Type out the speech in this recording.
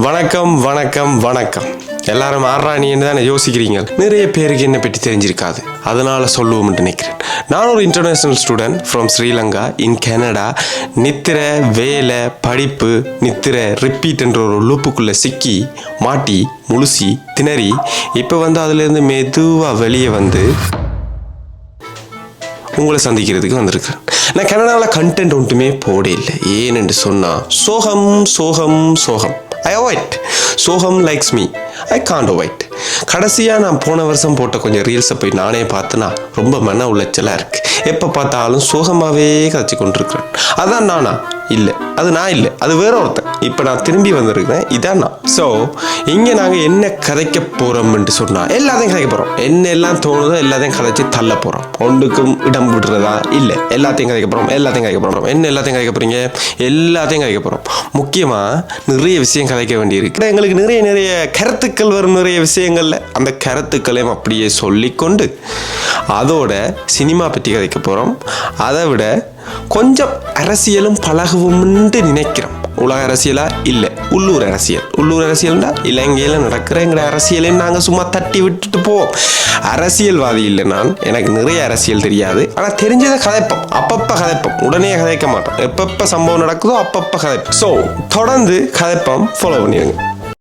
வணக்கம் வணக்கம் வணக்கம். எல்லாரும் ஆறானின்னு தானே யோசிக்கிறீங்க. நிறைய பேருக்கு என்ன பற்றி தெரிஞ்சிருக்காது, அதனால சொல்லுவோம்னு நினைக்கிறேன். நான் ஒரு international student from Sri Lanka in Canada. நித்திர வேலை படிப்பு நித்திர ரிப்பீட் என்ற ஒரு லூப்புக்குள்ளே சிக்கி மாட்டி முழுசி திணறி இப்போ அதுலேருந்து மெதுவாக வெளியே உங்களை சந்திக்கிறதுக்கு வந்திருக்கிறேன். நான் கனடாவில் கண்டென்ட் ஒன்றுமே போட இல்லை. ஏன்னு சொன்னால் சோகம் சோகம் சோகம். I avoid. சோகம் likes me. I can't avoid. கடைசியாக நான் போன வருஷம் போட்ட கொஞ்சம் ரீல்ஸை போய் நானே பார்த்தேன்னா ரொம்ப மன உளைச்சலாக இருக்குது. எப்போ பார்த்தாலும் சோகமாகவே கதைச்சி கொண்டிருக்கிறேன். அதான் நானா? இல்லை, அது நான் இல்லை, அது வேற ஒருத்தன். இப்போ நான் திரும்பி வந்திருக்கிறேன், இதான் நான். ஸோ இங்கே நாங்கள் என்ன கதைக்க போகிறோம்னு சொன்னால் எல்லாத்தையும் கதைக்க போகிறோம். என்ன எல்லாம் தோணுதோ எல்லாத்தையும் கதைச்சி தள்ள போகிறோம். ஒன்றுக்கும் இடம் விடுறதா இல்லை, எல்லாத்தையும் கதைக்க போகிறோம். எல்லாத்தையும் கதைக்க போகிறோம். என்ன எல்லாத்தையும் கதைக்க போகிறீங்க? எல்லாத்தையும் கதைக்க போகிறோம். முக்கியமாக நிறைய விஷயம் கதைக்க வேண்டியிருக்கு. எங்களுக்கு நிறைய கருத்துக்கள் வரும். நிறைய விஷயங்கள்ல அந்த கருத்துக்களையும் அப்படியே சொல்லிக்கொண்டு அதோட சினிமா பற்றி கதைக்க போகிறோம். அதை விட கொஞ்சம் அரசியலும் பழகுவோம்னு நினைக்கிறோம். உலக அரசியலா இல்லை, உள்ளூர் அரசியல். உள்ளூர் அரசியல்னா இலங்கையில் நடக்கிற எங்களை அரசியலையும் நாங்கள் சும்மா தட்டி விட்டுட்டு போவோம். அரசியல்வாதி இல்லை நான், எனக்கு நிறைய அரசியல் தெரியாது. ஆனால் தெரிஞ்சதை கதைப்போம், அப்பப்போ கதைப்போம். உடனே கதைக்க மாட்டோம். எப்பப்போ சம்பவம் நடக்குதோ அப்பப்போ கதைப்போம். ஸோ தொடர்ந்து கதைப்போம், ஃபாலோ பண்ணிடுங்க.